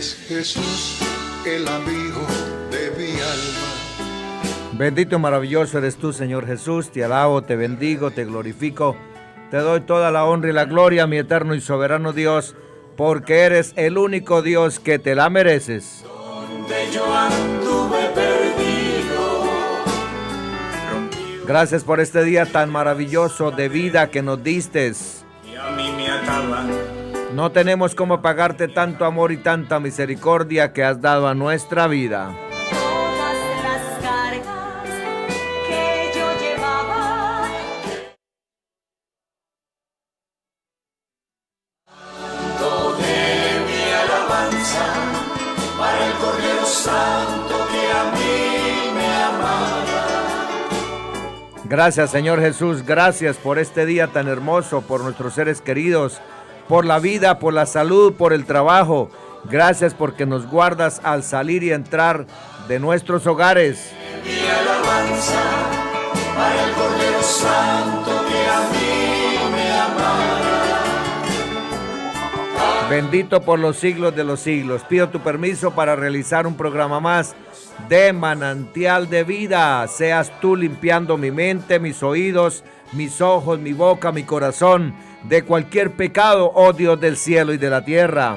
es Jesús, el amigo de mi alma. Bendito y maravilloso eres tú, Señor Jesús. Te alabo, te bendigo, te glorifico. Te doy toda la honra y la gloria, mi eterno y soberano Dios, porque eres el único Dios que te la mereces. Donde yo anduve perdido. Gracias por este día tan maravilloso de vida que nos diste. Y a mí me ataban. No tenemos cómo pagarte tanto amor y tanta misericordia que has dado a nuestra vida. Todas las cargas que yo llevaba. De mi alabanza para el Cordero Santo que a mí me amaba. Gracias, Señor Jesús, gracias por este día tan hermoso, por nuestros seres queridos, por la vida, por la salud, por el trabajo. Gracias porque nos guardas al salir y entrar de nuestros hogares. Mi alabanza para el Cordero Santo que a mí me amaba. Bendito por los siglos de los siglos. Pido tu permiso para realizar un programa más de Manantial de Vida. Seas tú limpiando mi mente, mis oídos, mis ojos, mi boca, mi corazón, de cualquier pecado, oh Dios del cielo y de la tierra.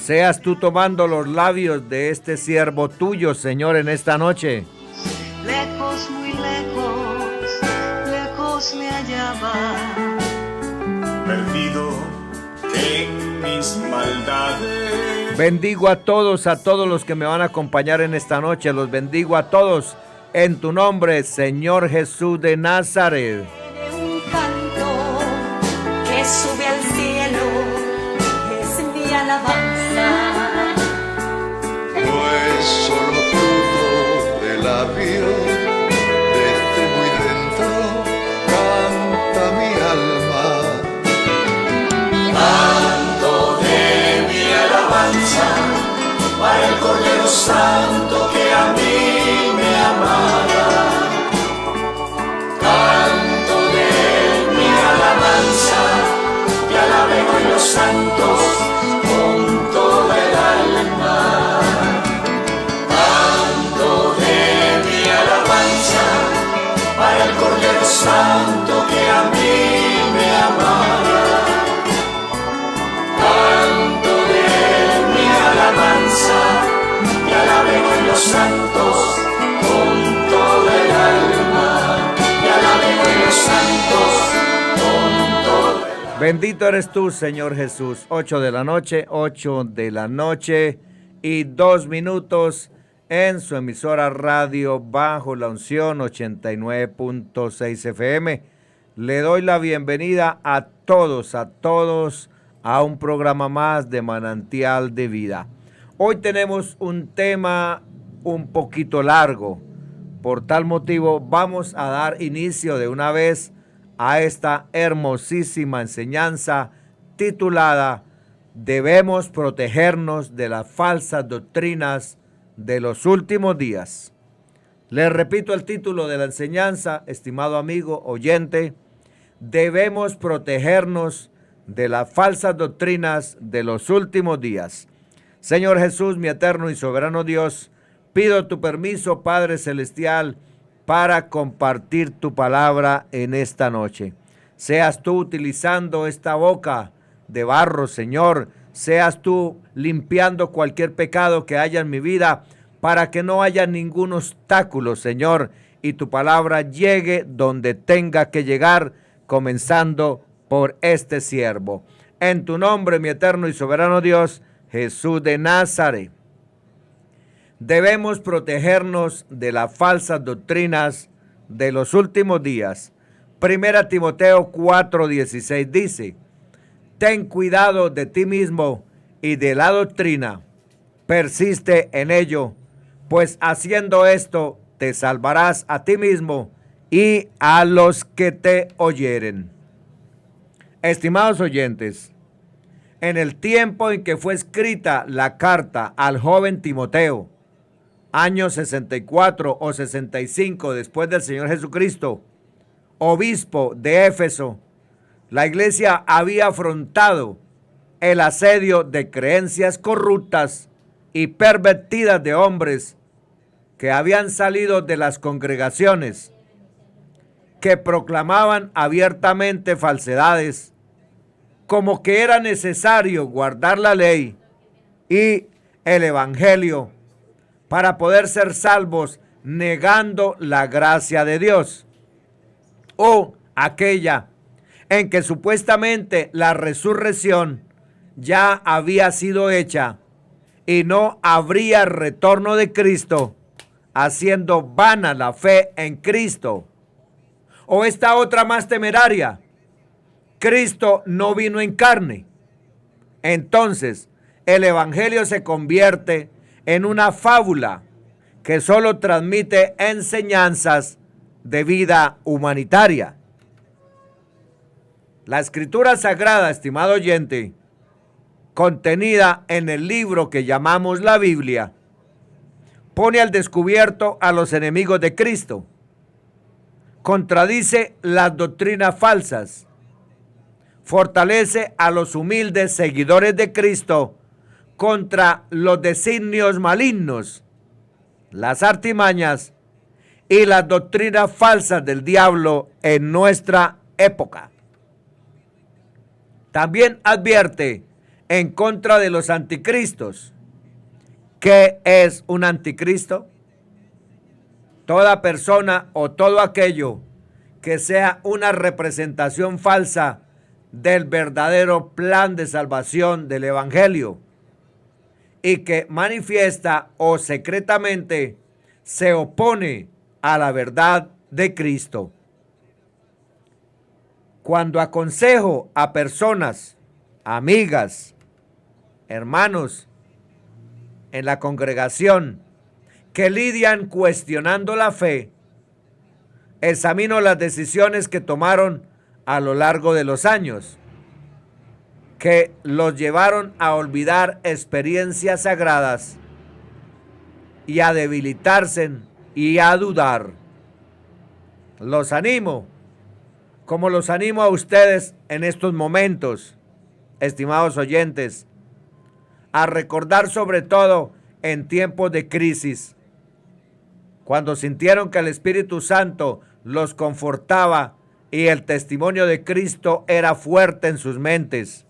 Seas tú tomando los labios de este siervo tuyo, Señor, en esta noche. Lejos, muy lejos, lejos me hallaba. Perdido en mis maldades. Bendigo a todos los que me van a acompañar en esta noche. Los bendigo a todos en tu nombre, Señor Jesús de Nazaret. De un canto que sube al cielo, es mi alabanza. No es solo fruto de labio, desde muy dentro canta mi alma. Canto de mi alabanza para el Cordero Santo que a mí me amaba. Canto de mi alabanza, te alaben hoy los santos con toda el alma. Canto de mi alabanza para el Cordero Santo que a mí me amaba. Canto de mi alabanza, te alaben hoy los santos con toda el alma. Te alaben hoy los santos con toda el alma. Bendito eres tú, Señor Jesús. 8 de la noche y 2 minutos en su emisora radio Bajo la Unción 89.6 FM. Le doy la bienvenida a todos a un programa más de Manantial de Vida. Hoy tenemos un tema un poquito largo. Por tal motivo vamos a dar inicio de una vez a esta hermosísima enseñanza titulada Debemos protegernos de las falsas doctrinas de los últimos días. Les repito el título de la enseñanza, estimado amigo oyente. Debemos protegernos de las falsas doctrinas de los últimos días. Señor Jesús, mi eterno y soberano Dios, pido tu permiso, Padre Celestial, para compartir tu palabra en esta noche. Seas tú utilizando esta boca de barro, Señor. Seas tú limpiando cualquier pecado que haya en mi vida para que no haya ningún obstáculo, Señor, y tu palabra llegue donde tenga que llegar, comenzando por este siervo. En tu nombre, mi eterno y soberano Dios, Jesús de Nazaret. Debemos protegernos de las falsas doctrinas de los últimos días. 1 Timoteo 4:16 dice: ten cuidado de ti mismo y de la doctrina, persiste en ello, pues haciendo esto te salvarás a ti mismo y a los que te oyeren. Estimados oyentes, en el tiempo en que fue escrita la carta al joven Timoteo, año 64 o 65 después del Señor Jesucristo, obispo de Éfeso, la iglesia había afrontado el asedio de creencias corruptas y pervertidas de hombres que habían salido de las congregaciones, que proclamaban abiertamente falsedades, como que era necesario guardar la ley y el evangelio para poder ser salvos, negando la gracia de Dios, o aquella en que supuestamente la resurrección ya había sido hecha y no habría retorno de Cristo, haciendo vana la fe en Cristo. O esta otra más temeraria: Cristo no vino en carne. Entonces, el evangelio se convierte en una fábula que solo transmite enseñanzas de vida humanitaria. La escritura sagrada, estimado oyente, contenida en el libro que llamamos la Biblia, pone al descubierto a los enemigos de Cristo, contradice las doctrinas falsas, fortalece a los humildes seguidores de Cristo contra los designios malignos, las artimañas y las doctrinas falsas del diablo en nuestra época. También advierte en contra de los anticristos. ¿Qué es un anticristo? Toda persona o todo aquello que sea una representación falsa del verdadero plan de salvación del evangelio y que manifiesta o secretamente se opone a la verdad de Cristo. Cuando aconsejo a personas, amigas, hermanos en la congregación que lidian cuestionando la fe, examino las decisiones que tomaron a lo largo de los años, que los llevaron a olvidar experiencias sagradas y a debilitarse y a dudar. Los animo, como los animo a ustedes en estos momentos, estimados oyentes, a recordar sobre todo en tiempos de crisis, cuando sintieron que el Espíritu Santo los confortaba y el testimonio de Cristo era fuerte en sus mentes,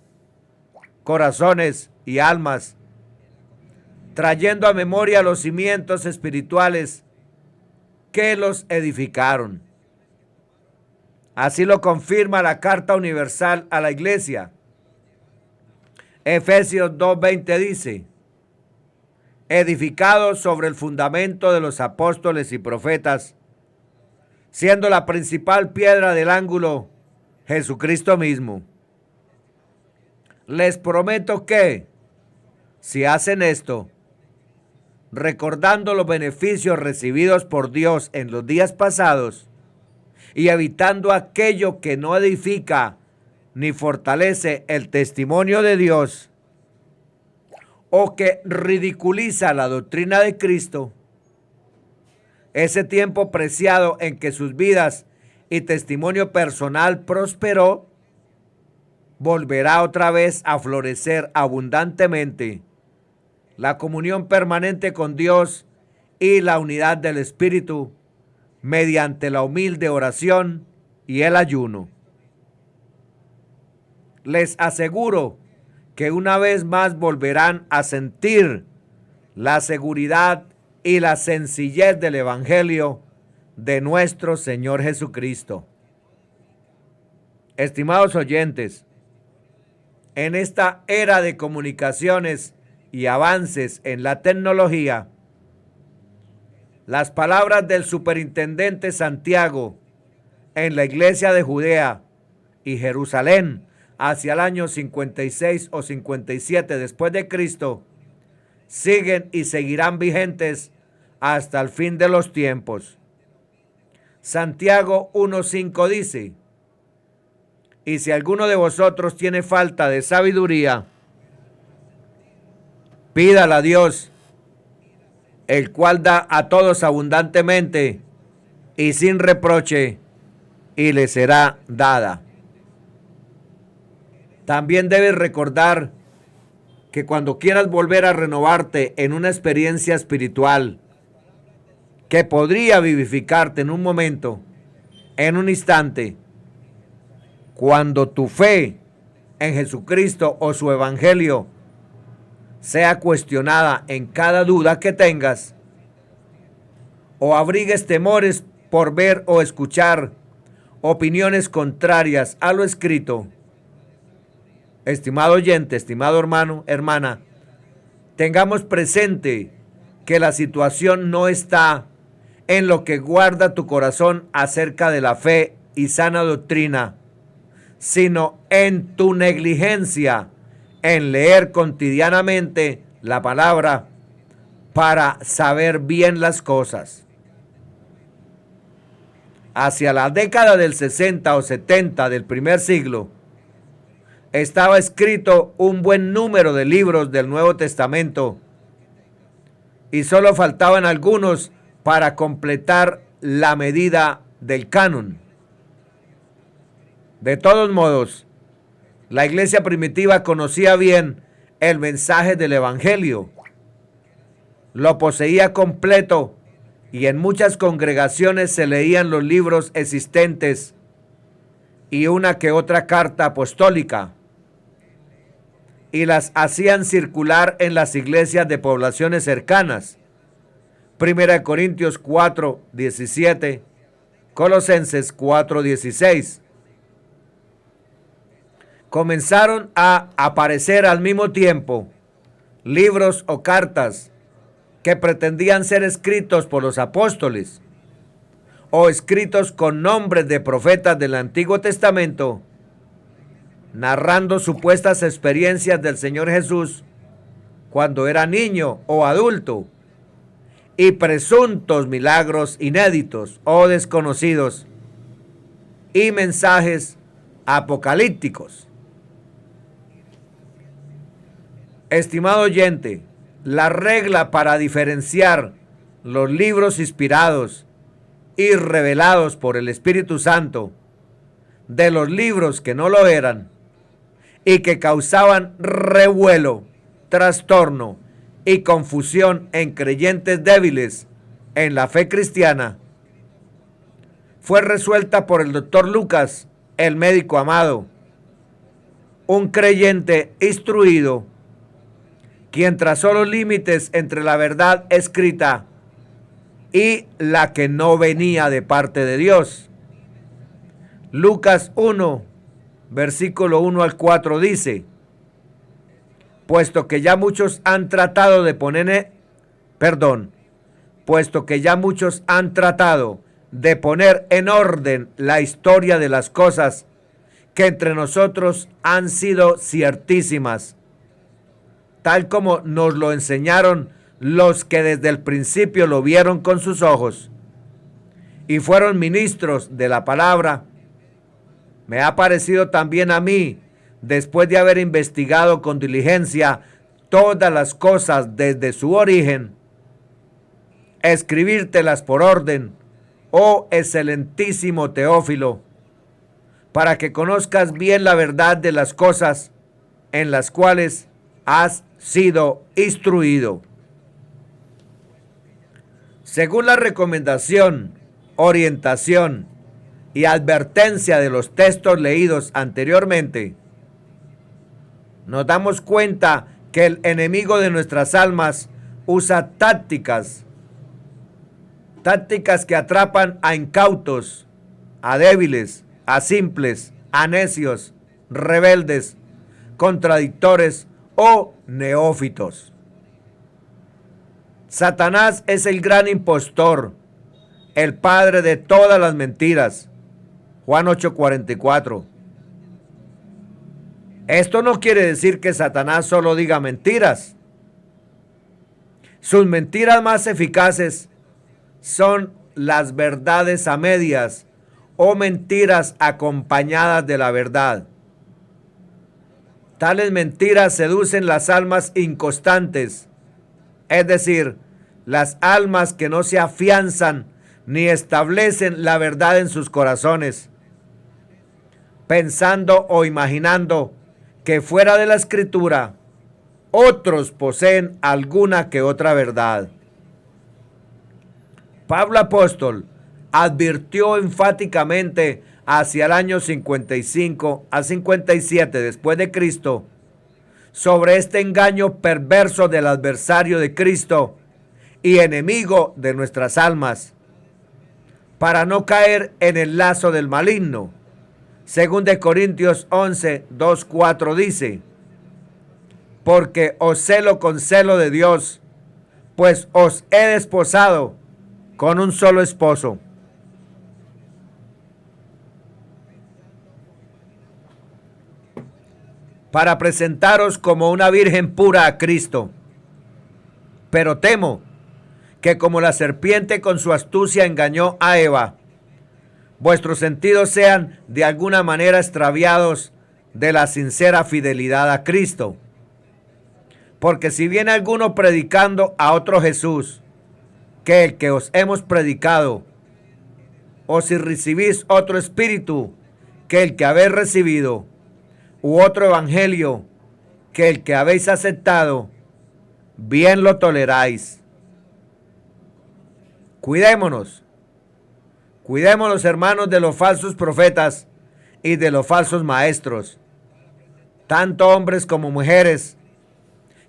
corazones y almas, trayendo a memoria los cimientos espirituales que los edificaron. Así lo confirma la Carta Universal a la Iglesia. Efesios 2:20 dice: edificados sobre el fundamento de los apóstoles y profetas, siendo la principal piedra del ángulo Jesucristo mismo. Les prometo que, si hacen esto, recordando los beneficios recibidos por Dios en los días pasados y evitando aquello que no edifica ni fortalece el testimonio de Dios, o que ridiculiza la doctrina de Cristo, ese tiempo preciado en que sus vidas y testimonio personal prosperó, volverá otra vez a florecer abundantemente la comunión permanente con Dios y la unidad del Espíritu mediante la humilde oración y el ayuno. Les aseguro que una vez más volverán a sentir la seguridad y la sencillez del Evangelio de nuestro Señor Jesucristo. Estimados oyentes, en esta era de comunicaciones y avances en la tecnología, las palabras del superintendente Santiago en la iglesia de Judea y Jerusalén hacia el año 56 o 57 después de Cristo siguen y seguirán vigentes hasta el fin de los tiempos. Santiago 1:5 dice: y si alguno de vosotros tiene falta de sabiduría, pídala a Dios, el cual da a todos abundantemente y sin reproche, y le será dada. También debes recordar que cuando quieras volver a renovarte en una experiencia espiritual que podría vivificarte en un momento, en un instante, cuando tu fe en Jesucristo o su evangelio sea cuestionada en cada duda que tengas, o abrigues temores por ver o escuchar opiniones contrarias a lo escrito, estimado oyente, estimado hermano, hermana, tengamos presente que la situación no está en lo que guarda tu corazón acerca de la fe y sana doctrina, sino en tu negligencia en leer cotidianamente la palabra para saber bien las cosas. Hacia la década del 60 o 70 del primer siglo, estaba escrito un buen número de libros del Nuevo Testamento y solo faltaban algunos para completar la medida del canon. De todos modos, la iglesia primitiva conocía bien el mensaje del evangelio, lo poseía completo y en muchas congregaciones se leían los libros existentes y una que otra carta apostólica, y las hacían circular en las iglesias de poblaciones cercanas. 1 Corintios 4:17, Colosenses 4:16. Comenzaron a aparecer al mismo tiempo libros o cartas que pretendían ser escritos por los apóstoles o escritos con nombres de profetas del Antiguo Testamento, narrando supuestas experiencias del Señor Jesús cuando era niño o adulto y presuntos milagros inéditos o desconocidos y mensajes apocalípticos. Estimado oyente, la regla para diferenciar los libros inspirados y revelados por el Espíritu Santo de los libros que no lo eran y que causaban revuelo, trastorno y confusión en creyentes débiles en la fe cristiana, fue resuelta por el doctor Lucas, el médico amado, un creyente instruido, quien trazó los límites entre la verdad escrita y la que no venía de parte de Dios. Lucas 1, versículo 1 al 4 dice: puesto que ya muchos han tratado de poner en orden la historia de las cosas que entre nosotros han sido ciertísimas, tal como nos lo enseñaron los que desde el principio lo vieron con sus ojos y fueron ministros de la palabra, me ha parecido también a mí, después de haber investigado con diligencia todas las cosas desde su origen, escribírtelas por orden, oh excelentísimo Teófilo, para que conozcas bien la verdad de las cosas en las cuales has sido instruido. Según la recomendación, orientación y advertencia de los textos leídos anteriormente, nos damos cuenta que el enemigo de nuestras almas usa tácticas que atrapan a incautos, a débiles, a simples, a necios, rebeldes, contradictores o neófitos. Satanás es el gran impostor, el padre de todas las mentiras. Juan 8:44. Esto no quiere decir que Satanás solo diga mentiras. Sus mentiras más eficaces son las verdades a medias o mentiras acompañadas de la verdad. Tales mentiras seducen las almas inconstantes, es decir, las almas que no se afianzan ni establecen la verdad en sus corazones, pensando o imaginando que fuera de la Escritura otros poseen alguna que otra verdad. Pablo apóstol advirtió enfáticamente hacia el año 55 a 57 después de Cristo sobre este engaño perverso del adversario de Cristo y enemigo de nuestras almas, para no caer en el lazo del maligno. Según de Corintios 11, 2, 4 dice: porque os celo con celo de Dios, pues os he desposado con un solo esposo. Para presentaros como una virgen pura a Cristo. Pero temo que como la serpiente con su astucia engañó a Eva, vuestros sentidos sean de alguna manera extraviados de la sincera fidelidad a Cristo. Porque si viene alguno predicando a otro Jesús que el que os hemos predicado, o si recibís otro espíritu que el que habéis recibido, u otro evangelio que el que habéis aceptado, bien lo toleráis. Cuidémonos, hermanos, de los falsos profetas y de los falsos maestros, tanto hombres como mujeres,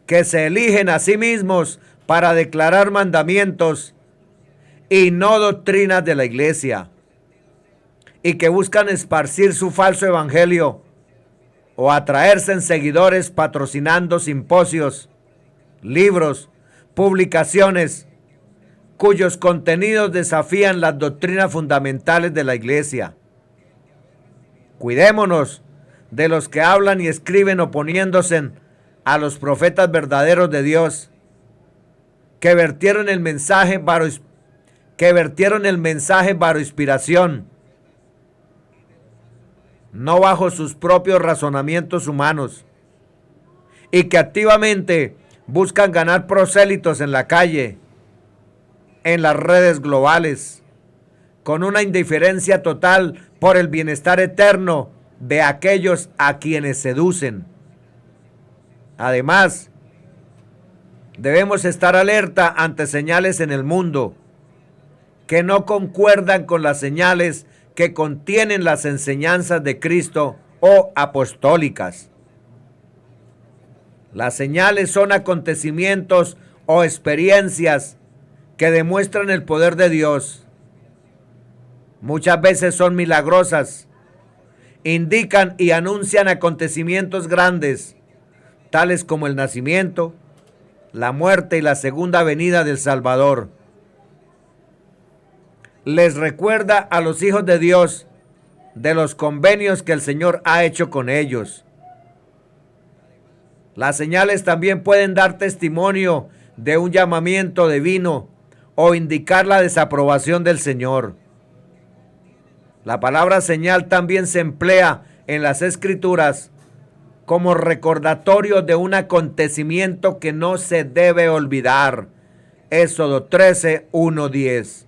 que se eligen a sí mismos para declarar mandamientos y no doctrinas de la iglesia, y que buscan esparcir su falso evangelio o atraerse en seguidores patrocinando simposios, libros, publicaciones, cuyos contenidos desafían las doctrinas fundamentales de la iglesia. Cuidémonos de los que hablan y escriben oponiéndose a los profetas verdaderos de Dios, que vertieron el mensaje bajo inspiración, no bajo sus propios razonamientos humanos, y que activamente buscan ganar prosélitos en la calle, en las redes globales, con una indiferencia total por el bienestar eterno de aquellos a quienes seducen. Además, debemos estar alerta ante señales en el mundo que no concuerdan con las señales que contienen las enseñanzas de Cristo o apostólicas. Las señales son acontecimientos o experiencias que demuestran el poder de Dios. Muchas veces son milagrosas, indican y anuncian acontecimientos grandes, tales como el nacimiento, la muerte y la segunda venida del Salvador. Les recuerda a los hijos de Dios de los convenios que el Señor ha hecho con ellos. Las señales también pueden dar testimonio de un llamamiento divino o indicar la desaprobación del Señor. La palabra señal también se emplea en las Escrituras como recordatorio de un acontecimiento que no se debe olvidar. Éxodo 13, 1, 10.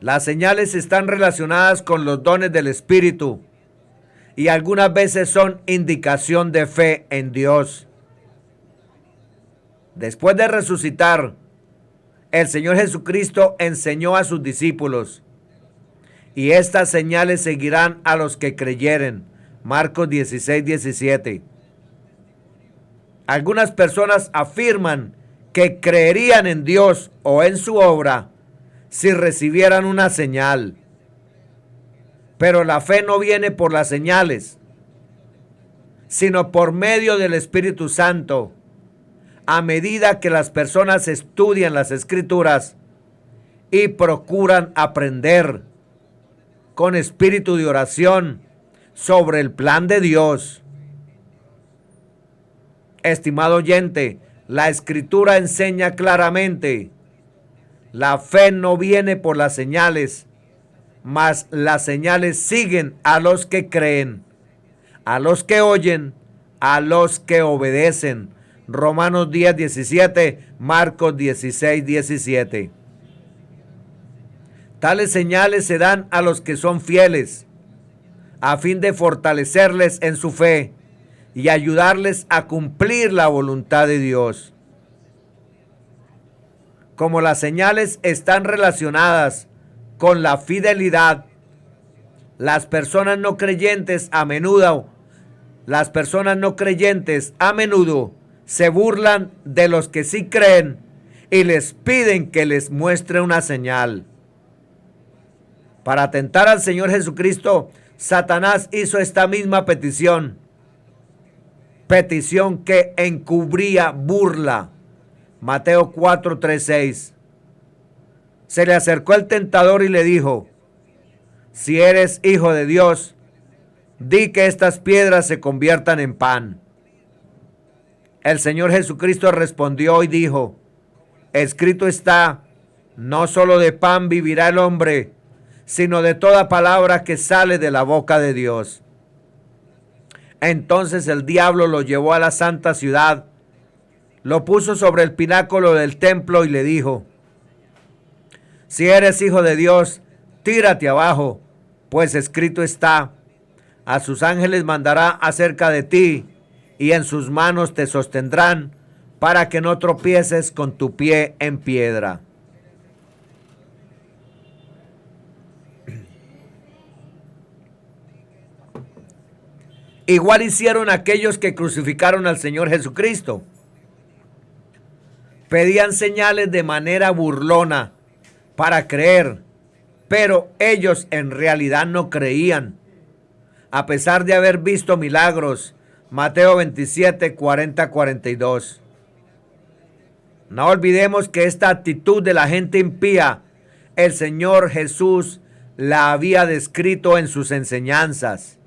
Las señales están relacionadas con los dones del Espíritu y algunas veces son indicación de fe en Dios. Después de resucitar, el Señor Jesucristo enseñó a sus discípulos: y estas señales seguirán a los que creyeren. Marcos 16, 17. Algunas personas afirman que creerían en Dios o en su obra si recibieran una señal. Pero la fe no viene por las señales, sino por medio del Espíritu Santo. A medida que las personas estudian las Escrituras y procuran aprender con espíritu de oración sobre el plan de Dios. Estimado oyente, la Escritura enseña claramente: la fe no viene por las señales, mas las señales siguen a los que creen, a los que oyen, a los que obedecen. Romanos 10, 17, Marcos 16, 17. Tales señales se dan a los que son fieles, a fin de fortalecerles en su fe y ayudarles a cumplir la voluntad de Dios. Como las señales están relacionadas con la fidelidad, las personas no creyentes a menudo se burlan de los que sí creen y les piden que les muestre una señal. Para tentar al Señor Jesucristo, Satanás hizo esta misma petición que encubría burla. Mateo 4:3-6. Se le acercó el tentador y le dijo: si eres hijo de Dios, di que estas piedras se conviertan en pan. El Señor Jesucristo respondió y dijo: escrito está, no solo de pan vivirá el hombre, sino de toda palabra que sale de la boca de Dios. Entonces el diablo lo llevó a la santa ciudad, lo puso sobre el pináculo del templo y le dijo: si eres hijo de Dios, tírate abajo, pues escrito está, a sus ángeles mandará acerca de ti, y en sus manos te sostendrán, para que no tropieces con tu pie en piedra. Igual hicieron aquellos que crucificaron al Señor Jesucristo. Pedían señales de manera burlona para creer, pero ellos en realidad no creían, a pesar de haber visto milagros. Mateo 27, 40-42. No olvidemos que esta actitud de la gente impía, el Señor Jesús la había descrito en sus enseñanzas.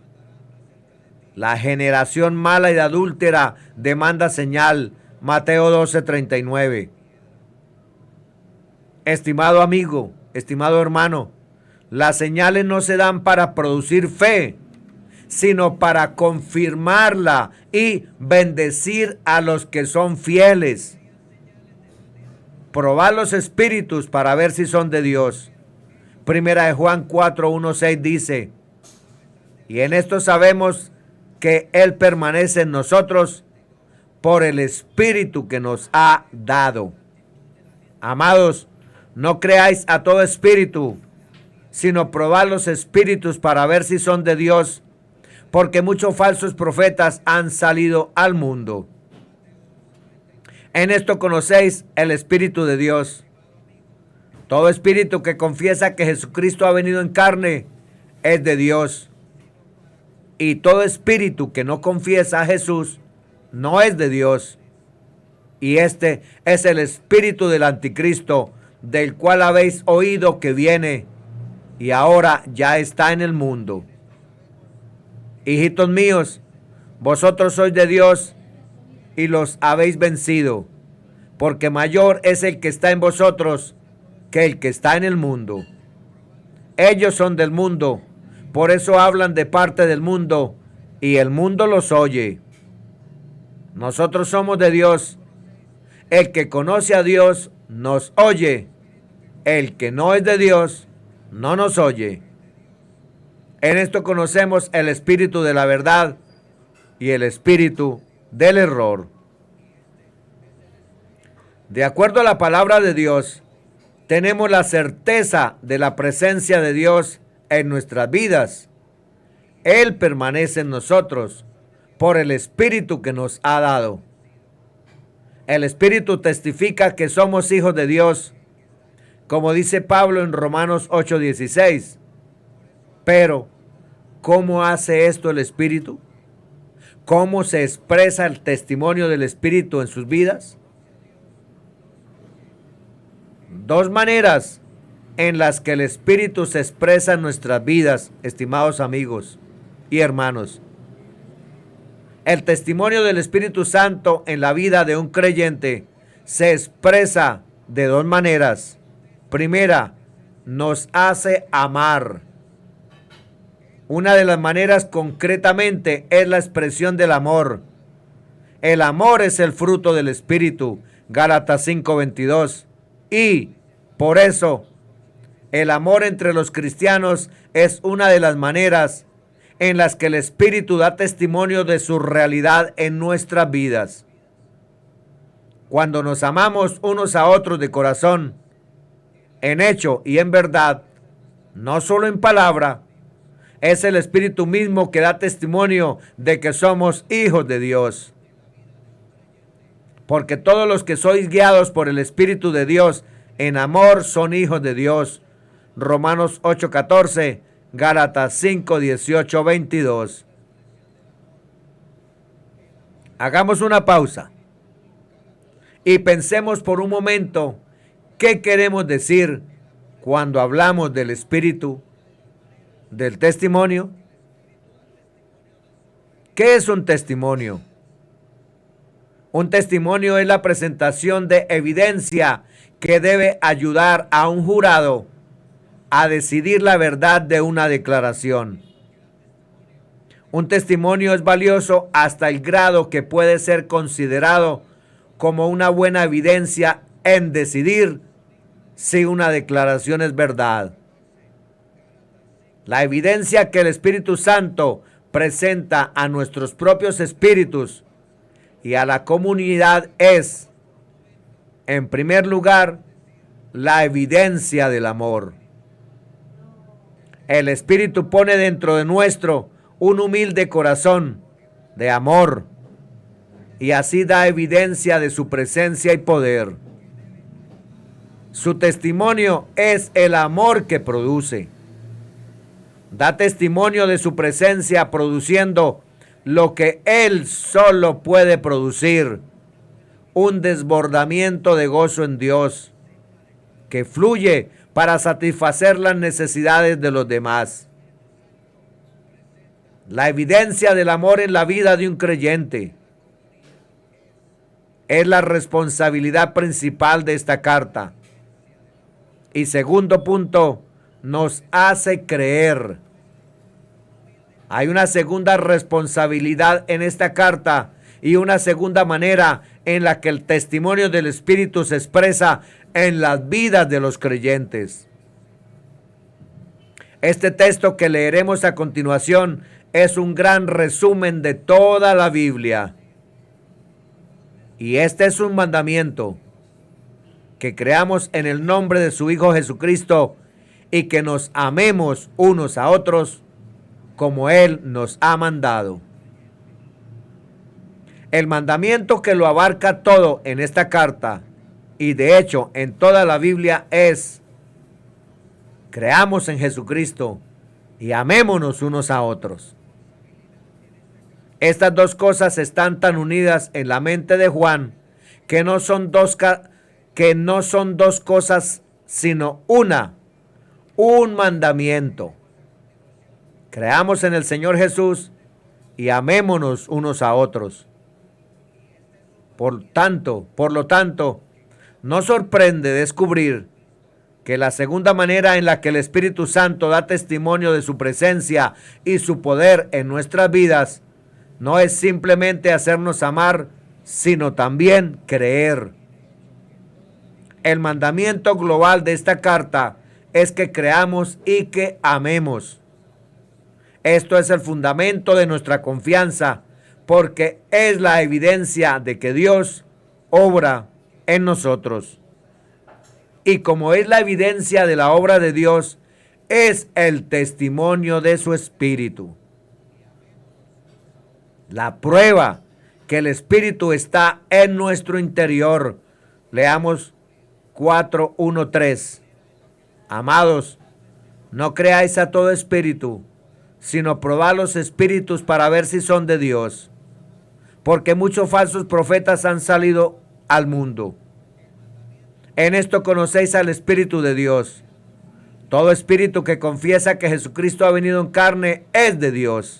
La generación mala y adúltera demanda señal. Mateo 12:39. Estimado amigo, estimado hermano, las señales no se dan para producir fe, sino para confirmarla y bendecir a los que son fieles. Probad los espíritus para ver si son de Dios. Primera de Juan 4:1-6 dice: y en esto sabemos que Él permanece en nosotros por el Espíritu que nos ha dado. Amados, no creáis a todo espíritu, sino probad los espíritus para ver si son de Dios, porque muchos falsos profetas han salido al mundo. En esto conocéis el Espíritu de Dios. Todo espíritu que confiesa que Jesucristo ha venido en carne es de Dios. Y todo espíritu que no confiesa a Jesús no es de Dios. Y este es el espíritu del anticristo, del cual habéis oído que viene y ahora ya está en el mundo. Hijitos míos, vosotros sois de Dios y los habéis vencido, porque mayor es el que está en vosotros que el que está en el mundo. Ellos son del mundo, por eso hablan de parte del mundo, y el mundo los oye. Nosotros somos de Dios. El que conoce a Dios nos oye. El que no es de Dios no nos oye. En esto conocemos el espíritu de la verdad y el espíritu del error. De acuerdo a la palabra de Dios, tenemos la certeza de la presencia de Dios en nuestras vidas. Él permanece en nosotros por el Espíritu que nos ha dado. El Espíritu testifica que somos hijos de Dios, como dice Pablo en Romanos 8:16. Pero, ¿cómo hace esto el Espíritu? ¿Cómo se expresa el testimonio del Espíritu en sus vidas? Dos maneras en las que el Espíritu se expresa en nuestras vidas, estimados amigos y hermanos. El testimonio del Espíritu Santo en la vida de un creyente se expresa de dos maneras. Primera, nos hace amar. Una de las maneras concretamente es la expresión del amor. El amor es el fruto del Espíritu, Gálatas 5:22. Y por eso, el amor entre los cristianos es una de las maneras en las que el Espíritu da testimonio de su realidad en nuestras vidas. Cuando nos amamos unos a otros de corazón, en hecho y en verdad, no solo en palabra, es el Espíritu mismo que da testimonio de que somos hijos de Dios. Porque todos los que sois guiados por el Espíritu de Dios en amor son hijos de Dios. Romanos 8:14, Gálatas 5:18, 22. Hagamos una pausa y pensemos por un momento qué queremos decir cuando hablamos del Espíritu, del testimonio. ¿Qué es un testimonio? Un testimonio es la presentación de evidencia que debe ayudar a un jurado a decidir la verdad de una declaración. Un testimonio es valioso hasta el grado que puede ser considerado como una buena evidencia en decidir si una declaración es verdad. La evidencia que el Espíritu Santo presenta a nuestros propios espíritus y a la comunidad es, en primer lugar, la evidencia del amor. El Espíritu pone dentro de nuestro un humilde corazón de amor y así da evidencia de su presencia y poder. Su testimonio es el amor que produce. Da testimonio de su presencia produciendo lo que Él solo puede producir, un desbordamiento de gozo en Dios, que fluye para satisfacer las necesidades de los demás. La evidencia del amor en la vida de un creyente es la responsabilidad principal de esta carta. Y segundo punto, nos hace creer. Hay una segunda responsabilidad en esta carta y una segunda manera en la que el testimonio del Espíritu se expresa en las vidas de los creyentes. Este texto que leeremos a continuación es un gran resumen de toda la Biblia. Y este es un mandamiento: que creamos en el nombre de su Hijo Jesucristo y que nos amemos unos a otros como Él nos ha mandado. El mandamiento que lo abarca todo en esta carta y de hecho en toda la Biblia es: creamos en Jesucristo y amémonos unos a otros. Estas dos cosas están tan unidas en la mente de Juan que no son dos cosas, sino un mandamiento. Creamos en el Señor Jesús y amémonos unos a otros. Por lo tanto, no sorprende descubrir que la segunda manera en la que el Espíritu Santo da testimonio de su presencia y su poder en nuestras vidas no es simplemente hacernos amar, sino también creer. El mandamiento global de esta carta es que creamos y que amemos. Esto es el fundamento de nuestra confianza, porque es la evidencia de que Dios obra en nosotros. Y como es la evidencia de la obra de Dios, es el testimonio de su Espíritu. La prueba que el Espíritu está en nuestro interior. Leamos 4:1-3. Amados, no creáis a todo espíritu, sino probad los espíritus para ver si son de Dios, porque muchos falsos profetas han salido al mundo. En esto conocéis al Espíritu de Dios. Todo espíritu que confiesa que Jesucristo ha venido en carne es de Dios.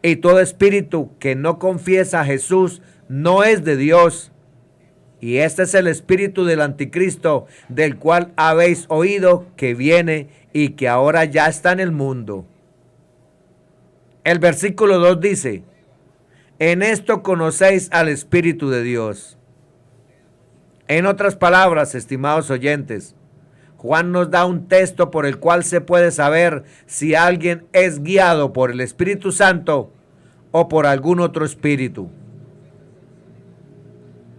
Y todo espíritu que no confiesa a Jesús no es de Dios. Y este es el espíritu del anticristo, del cual habéis oído que viene y que ahora ya está en el mundo. El versículo 2 dice: en esto conocéis al Espíritu de Dios. En otras palabras, estimados oyentes, Juan nos da un texto por el cual se puede saber si alguien es guiado por el Espíritu Santo o por algún otro espíritu.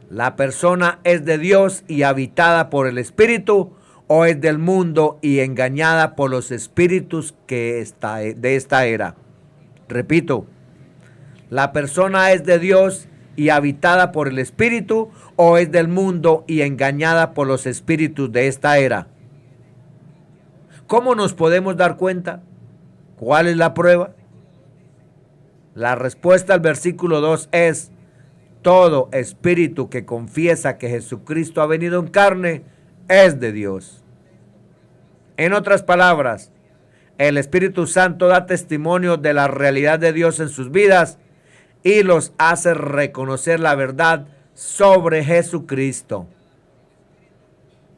¿La persona es de Dios y habitada por el Espíritu o es del mundo y engañada por los espíritus de esta era? Repito, ¿la persona es de Dios y habitada por el Espíritu o es del mundo y engañada por los espíritus de esta era? ¿Cómo nos podemos dar cuenta? ¿Cuál es la prueba? La respuesta al versículo 2 es: todo espíritu que confiesa que Jesucristo ha venido en carne es de Dios. En otras palabras, el Espíritu Santo da testimonio de la realidad de Dios en sus vidas y los hace reconocer la verdad sobre Jesucristo.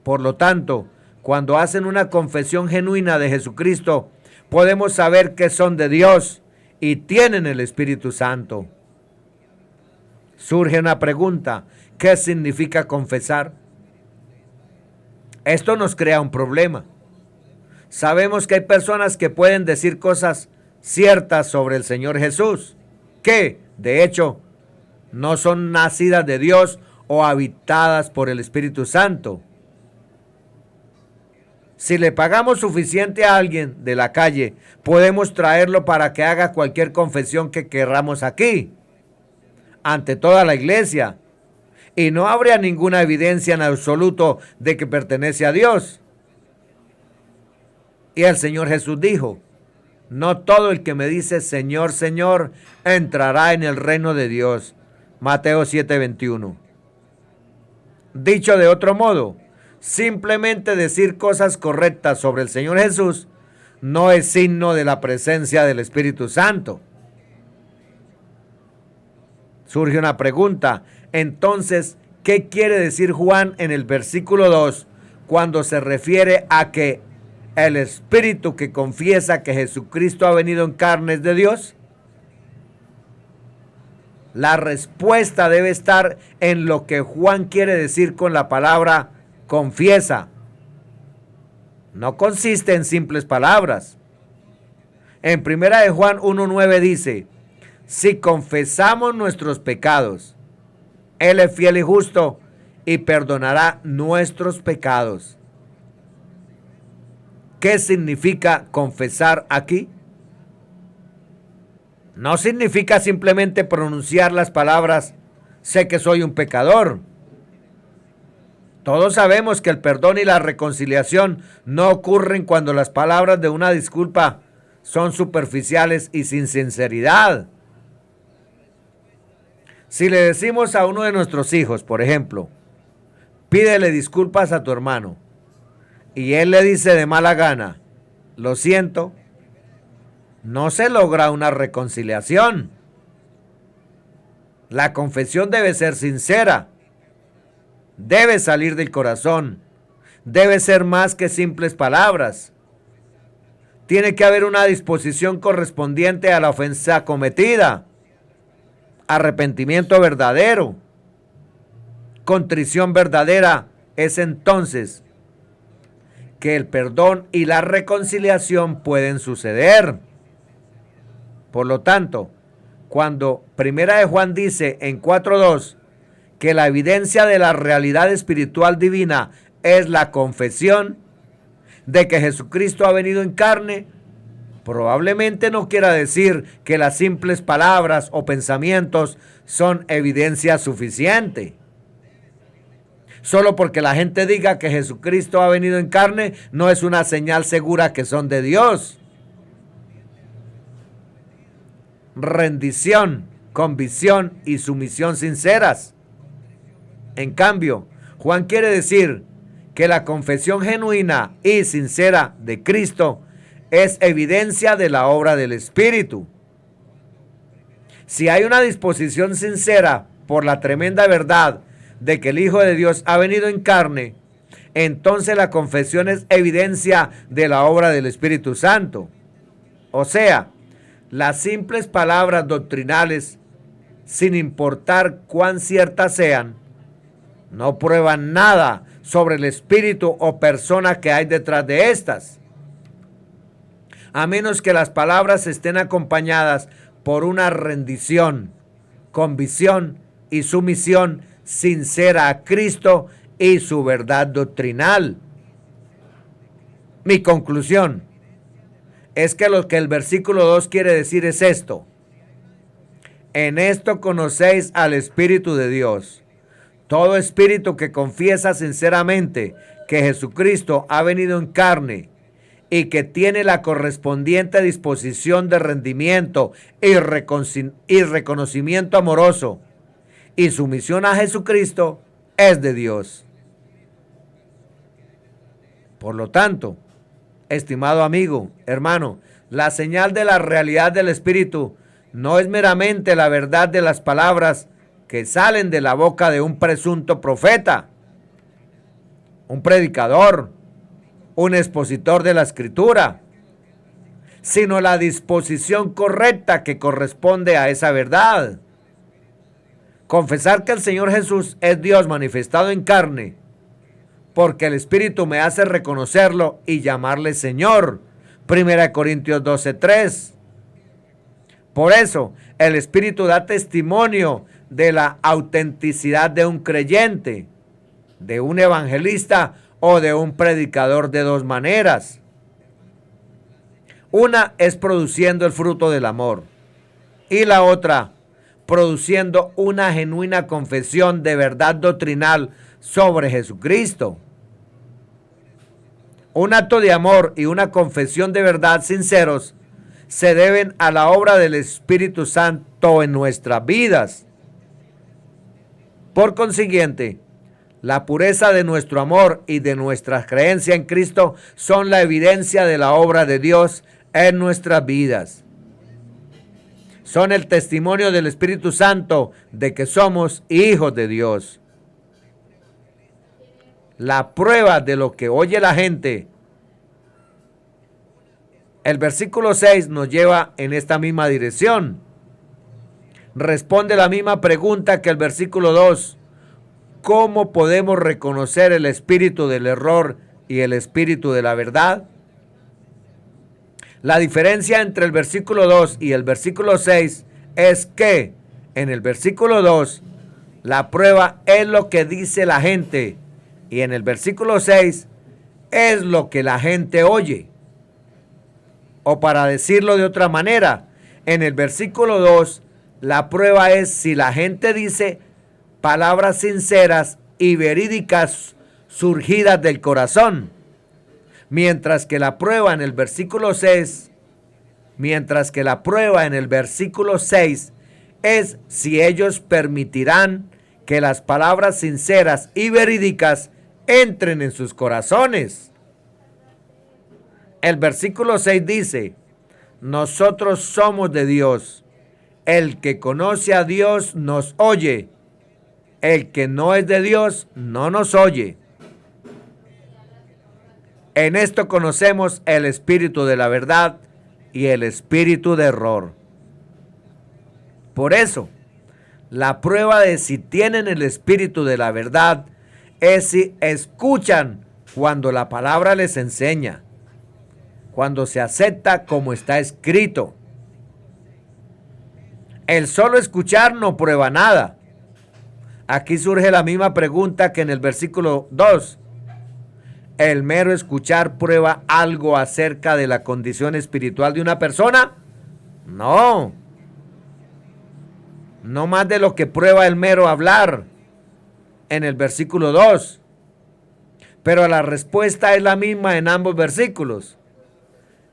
Por lo tanto, cuando hacen una confesión genuina de Jesucristo, podemos saber que son de Dios y tienen el Espíritu Santo. Surge una pregunta: ¿qué significa confesar? Esto nos crea un problema. Sabemos que hay personas que pueden decir cosas ciertas sobre el Señor Jesús, que, de hecho, no son nacidas de Dios o habitadas por el Espíritu Santo. Si le pagamos suficiente a alguien de la calle, podemos traerlo para que haga cualquier confesión que querramos aquí, ante toda la iglesia, y no habría ninguna evidencia en absoluto de que pertenece a Dios. Y el Señor Jesús dijo: no todo el que me dice Señor, Señor, entrará en el reino de Dios. Mateo 7:21. Dicho de otro modo, simplemente decir cosas correctas sobre el Señor Jesús no es signo de la presencia del Espíritu Santo. Surge una pregunta: entonces, ¿qué quiere decir Juan en el versículo 2 cuando se refiere a que el Espíritu que confiesa que Jesucristo ha venido en carne es de Dios? La respuesta debe estar en lo que Juan quiere decir con la palabra confiesa. No consiste en simples palabras. En 1 de Juan 1:9 dice: si confesamos nuestros pecados, Él es fiel y justo y perdonará nuestros pecados. ¿Qué significa confesar aquí? No significa simplemente pronunciar las palabras sé que soy un pecador. Todos sabemos que el perdón y la reconciliación no ocurren cuando las palabras de una disculpa son superficiales y sin sinceridad. Si le decimos a uno de nuestros hijos, por ejemplo, pídele disculpas a tu hermano, y él le dice de mala gana, lo siento, no se logra una reconciliación. La confesión debe ser sincera, debe salir del corazón, debe ser más que simples palabras. Tiene que haber una disposición correspondiente a la ofensa cometida, arrepentimiento verdadero, contrición verdadera. Es entonces que el perdón y la reconciliación pueden suceder. Por lo tanto, cuando 1 de Juan dice en 4:2 que la evidencia de la realidad espiritual divina es la confesión de que Jesucristo ha venido en carne, probablemente no quiera decir que las simples palabras o pensamientos son evidencia suficiente. Solo porque la gente diga que Jesucristo ha venido en carne no es una señal segura que son de Dios. Rendición, convicción y sumisión sinceras. En cambio, Juan quiere decir que la confesión genuina y sincera de Cristo es evidencia de la obra del Espíritu. Si hay una disposición sincera por la tremenda verdad de que el Hijo de Dios ha venido en carne, entonces la confesión es evidencia de la obra del Espíritu Santo. O sea, las simples palabras doctrinales, sin importar cuán ciertas sean, No prueban nada sobre el espíritu o persona que hay detrás de estas, a menos que las palabras estén acompañadas por una rendición, convicción y sumisión sincera a Cristo y su verdad doctrinal. Mi conclusión es que lo que el versículo 2 quiere decir es esto: en esto conocéis al Espíritu de Dios. Todo espíritu que confiesa sinceramente que Jesucristo ha venido en carne y que tiene la correspondiente disposición de rendimiento y reconocimiento amoroso y sumisión a Jesucristo, es de Dios. Por lo tanto, estimado amigo, hermano, la señal de la realidad del Espíritu no es meramente la verdad de las palabras que salen de la boca de un presunto profeta, un predicador, un expositor de la Escritura, sino la disposición correcta que corresponde a esa verdad. Confesar que el Señor Jesús es Dios manifestado en carne, porque el Espíritu me hace reconocerlo y llamarle Señor. 1 Corintios 12:3. Por eso, el Espíritu da testimonio de la autenticidad de un creyente, de un evangelista o de un predicador de dos maneras. Una es produciendo el fruto del amor y la otra produciendo una genuina confesión de verdad doctrinal sobre Jesucristo. Un acto de amor y una confesión de verdad sinceros se deben a la obra del Espíritu Santo en nuestras vidas. Por consiguiente, la pureza de nuestro amor y de nuestra creencia en Cristo son la evidencia de la obra de Dios en nuestras vidas. Son el testimonio del Espíritu Santo de que somos hijos de Dios. La prueba de lo que oye la gente. El versículo 6 nos lleva en esta misma dirección. Responde la misma pregunta que el versículo 2. ¿Cómo podemos reconocer el espíritu del error y el espíritu de la verdad? La diferencia entre el versículo 2 y el versículo 6 es que en el versículo 2 la prueba es lo que dice la gente y en el versículo 6 es lo que la gente oye. O para decirlo de otra manera, en el versículo 2 la prueba es si la gente dice palabras sinceras y verídicas surgidas del corazón, mientras que la prueba en el versículo 6 es si ellos permitirán que las palabras sinceras y verídicas entren en sus corazones. El versículo 6 dice: nosotros somos de Dios. El que conoce a Dios nos oye. El que no es de Dios no nos oye. En esto conocemos el espíritu de la verdad y el espíritu de error. Por eso, la prueba de si tienen el espíritu de la verdad es si escuchan cuando la palabra les enseña, cuando se acepta como está escrito. El solo escuchar no prueba nada. Aquí surge la misma pregunta que en el versículo 2. ¿El mero escuchar prueba algo acerca de la condición espiritual de una persona? No. No más de lo que prueba el mero hablar en el versículo 2. Pero la respuesta es la misma en ambos versículos.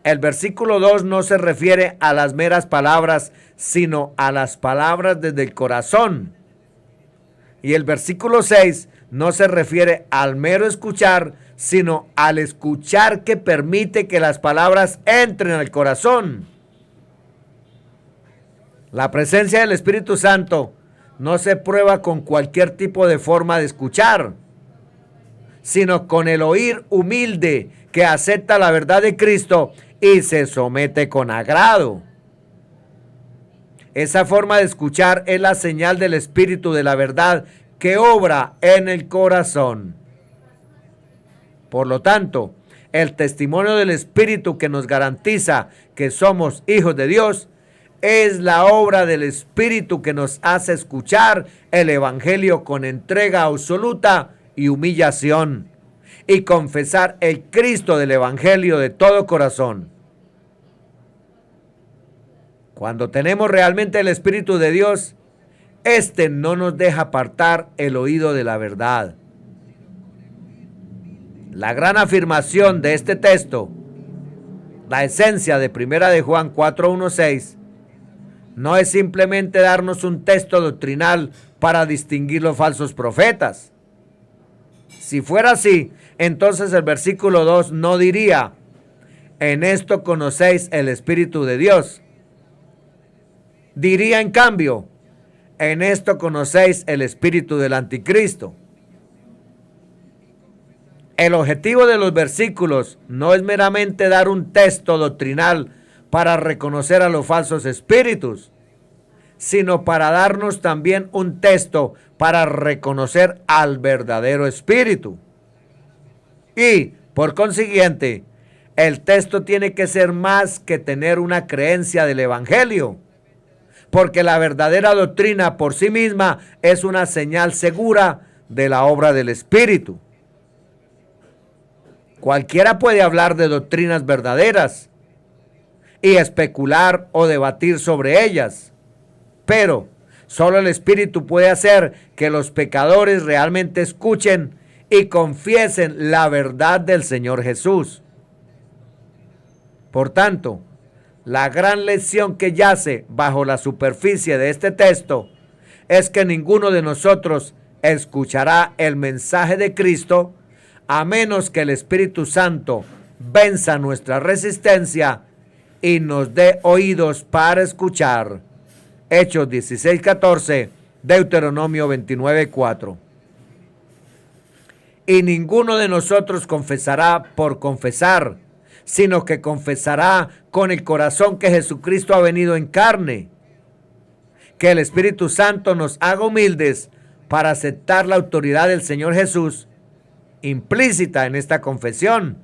El versículo 2 no se refiere a las meras palabras, sino a las palabras desde el corazón. Y el versículo 6 no se refiere al mero escuchar, sino al escuchar que permite que las palabras entren al corazón. La presencia del Espíritu Santo no se prueba con cualquier tipo de forma de escuchar, sino con el oír humilde que acepta la verdad de Cristo y se somete con agrado. Esa forma de escuchar es la señal del Espíritu de la verdad que obra en el corazón. Por lo tanto, el testimonio del Espíritu que nos garantiza que somos hijos de Dios es la obra del Espíritu que nos hace escuchar el Evangelio con entrega absoluta y humillación y confesar el Cristo del Evangelio de todo corazón. Cuando tenemos realmente el Espíritu de Dios, este no nos deja apartar el oído de la verdad. La gran afirmación de este texto, la esencia de 1 de Juan 4:1-6, no es simplemente darnos un texto doctrinal para distinguir los falsos profetas. Si fuera así, entonces el versículo 2 no diría: en esto conocéis el Espíritu de Dios. Diría en cambio: en esto conocéis el espíritu del anticristo. El objetivo de los versículos no es meramente dar un texto doctrinal para reconocer a los falsos espíritus, sino para darnos también un texto para reconocer al verdadero espíritu. Y, por consiguiente, el texto tiene que ser más que tener una creencia del Evangelio, porque la verdadera doctrina por sí misma es una señal segura de la obra del Espíritu. Cualquiera puede hablar de doctrinas verdaderas y especular o debatir sobre ellas, pero solo el Espíritu puede hacer que los pecadores realmente escuchen y confiesen la verdad del Señor Jesús. Por tanto, la gran lección que yace bajo la superficie de este texto es que ninguno de nosotros escuchará el mensaje de Cristo a menos que el Espíritu Santo venza nuestra resistencia y nos dé oídos para escuchar. Hechos 16:14, Deuteronomio 29:4. Y ninguno de nosotros confesará por confesar, sino que confesará con el corazón que Jesucristo ha venido en carne. Que el Espíritu Santo nos haga humildes para aceptar la autoridad del Señor Jesús implícita en esta confesión.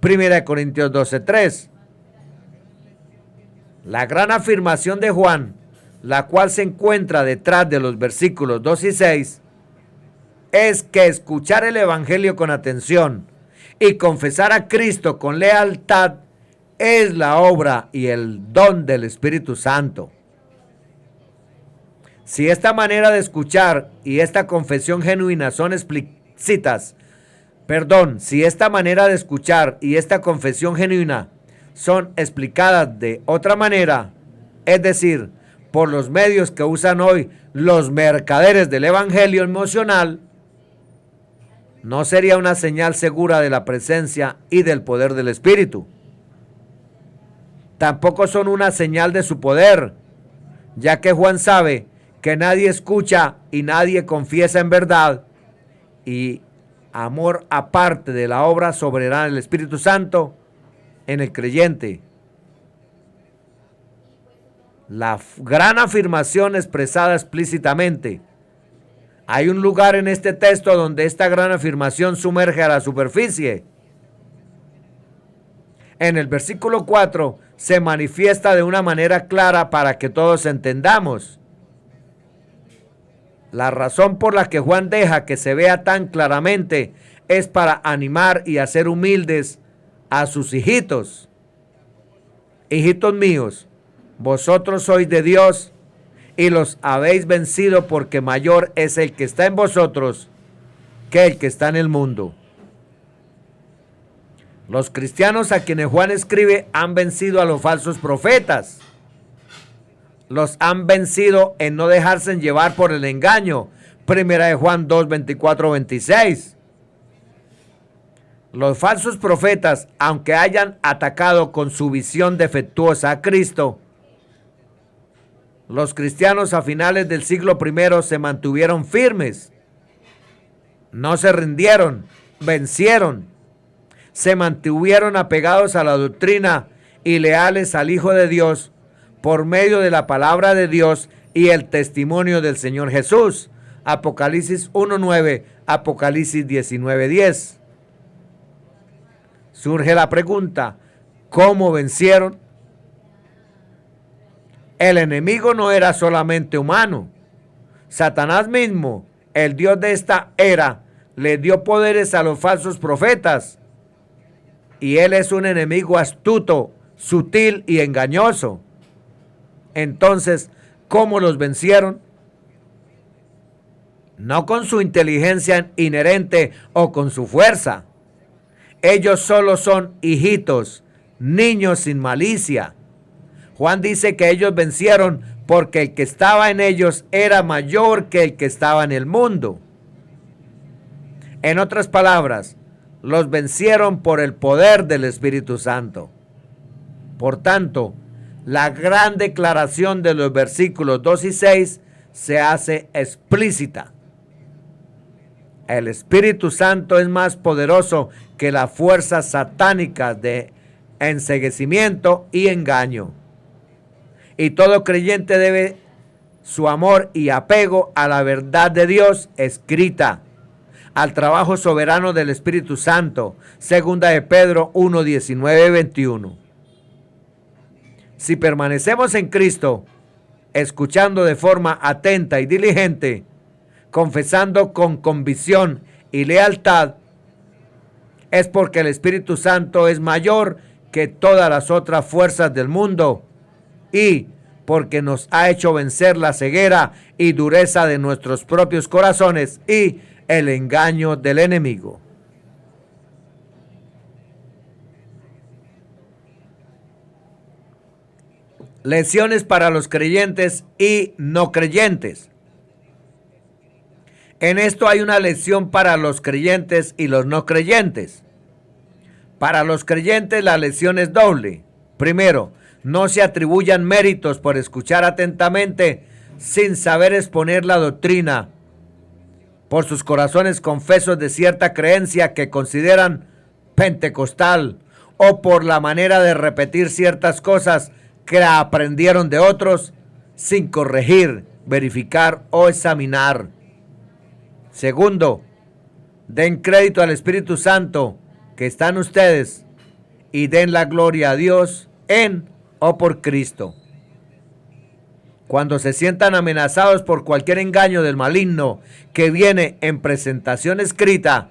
1 Corintios 12:3. La gran afirmación de Juan, la cual se encuentra detrás de los versículos 2 y 6, es que escuchar el Evangelio con atención y confesar a Cristo con lealtad es la obra y el don del Espíritu Santo. Si esta manera de escuchar y esta confesión genuina son explícitas, si esta manera de escuchar y esta confesión genuina son explicadas de otra manera, es decir, por los medios que usan hoy los mercaderes del Evangelio emocional, no sería una señal segura de la presencia y del poder del Espíritu. Tampoco son una señal de su poder, ya que Juan sabe que nadie escucha y nadie confiesa en verdad y amor aparte de la obra soberana del Espíritu Santo en el creyente. La gran afirmación expresada explícitamente. Hay un lugar en este texto donde esta gran afirmación sumerge a la superficie. En el versículo 4 se manifiesta de una manera clara para que todos entendamos. La razón por la que Juan deja que se vea tan claramente es para animar y hacer humildes a sus hijitos. Hijitos míos, vosotros sois de Dios y los habéis vencido, porque mayor es el que está en vosotros que el que está en el mundo. Los cristianos a quienes Juan escribe han vencido a los falsos profetas. Los han vencido en no dejarse llevar por el engaño. 1 Juan 2, 24, 26. Los falsos profetas, aunque hayan atacado con su visión defectuosa a Cristo, los cristianos a finales del siglo I se mantuvieron firmes. No se rindieron, vencieron. Se mantuvieron apegados a la doctrina y leales al Hijo de Dios por medio de la palabra de Dios y el testimonio del Señor Jesús, Apocalipsis 1:9, Apocalipsis 19:10. Surge la pregunta, ¿cómo vencieron? El enemigo no era solamente humano. Satanás mismo, el Dios de esta era, le dio poderes a los falsos profetas. Y él es un enemigo astuto, sutil y engañoso. Entonces, ¿cómo los vencieron? No con su inteligencia inherente o con su fuerza. Ellos solo son hijitos, niños sin malicia. Juan dice que ellos vencieron porque el que estaba en ellos era mayor que el que estaba en el mundo. En otras palabras, los vencieron por el poder del Espíritu Santo. Por tanto, la gran declaración de los versículos 2 y 6 se hace explícita. El Espíritu Santo es más poderoso que las fuerzas satánicas de enceguecimiento y engaño. Y todo creyente debe su amor y apego a la verdad de Dios escrita, al trabajo soberano del Espíritu Santo, segunda de Pedro 1, 19, 21. Si permanecemos en Cristo, escuchando de forma atenta y diligente, confesando con convicción y lealtad, es porque el Espíritu Santo es mayor que todas las otras fuerzas del mundo y porque nos ha hecho vencer la ceguera y dureza de nuestros propios corazones y el engaño del enemigo. Lecciones para los creyentes y no creyentes. En esto hay una lección para los creyentes y los no creyentes. Para los creyentes la lección es doble. Primero, no se atribuyan méritos por escuchar atentamente sin saber exponer la doctrina por sus corazones confesos de cierta creencia que consideran pentecostal o por la manera de repetir ciertas cosas que aprendieron de otros sin corregir, verificar o examinar. Segundo, den crédito al Espíritu Santo que está en ustedes y den la gloria a Dios en o por Cristo. Cuando se sientan amenazados por cualquier engaño del maligno que viene en presentación escrita,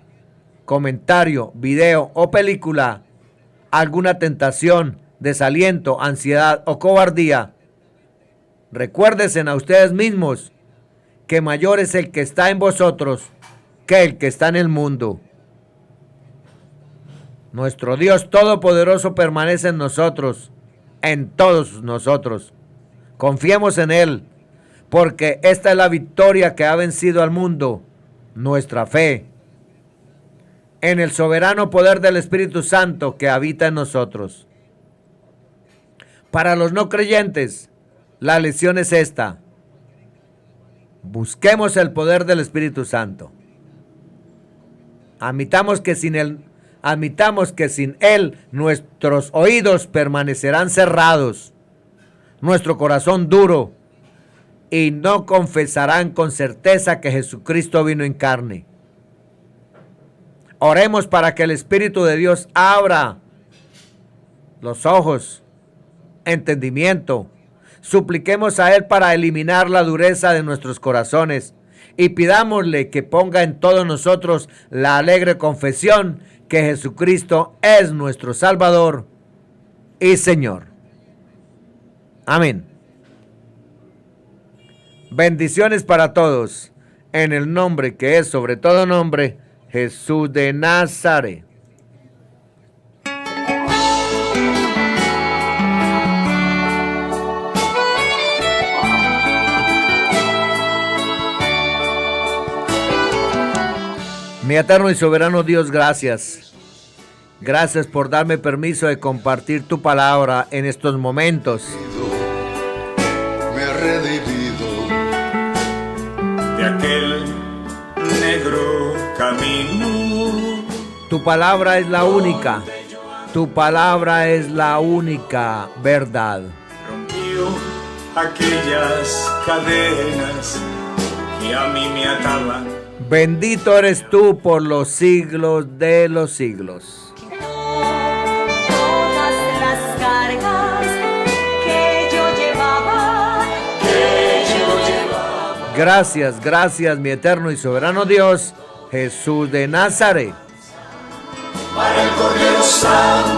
comentario, video o película, alguna tentación, desaliento, ansiedad o cobardía, recuérdense a ustedes mismos que mayor es el que está en vosotros que el que está en el mundo. Nuestro Dios Todopoderoso permanece en nosotros, en todos nosotros. Confiemos en Él, porque esta es la victoria que ha vencido al mundo, nuestra fe, en el soberano poder del Espíritu Santo que habita en nosotros. Para los no creyentes, la lección es esta: busquemos el poder del Espíritu Santo. Admitamos que sin Él nuestros oídos permanecerán cerrados, nuestro corazón duro, y no confesarán con certeza que Jesucristo vino en carne. Oremos para que el Espíritu de Dios abra los ojos, entendimiento. Supliquemos a Él para eliminar la dureza de nuestros corazones y pidámosle que ponga en todos nosotros la alegre confesión que Jesucristo es nuestro Salvador y Señor. Amén. Bendiciones para todos, en el nombre que es sobre todo nombre, Jesús de Nazaret. Mi eterno y soberano Dios, gracias. Gracias por darme permiso de compartir tu palabra en estos momentos. Me he redimido de aquel negro camino. Tu palabra es la única. Tu palabra es la única verdad. Rompió aquellas cadenas y a mí me ataba. Bendito eres tú por los siglos de los siglos. Todas las cargas que yo llevaba. Gracias, gracias, mi eterno y soberano Dios, Jesús de Nazaret. Para el Cordero Santo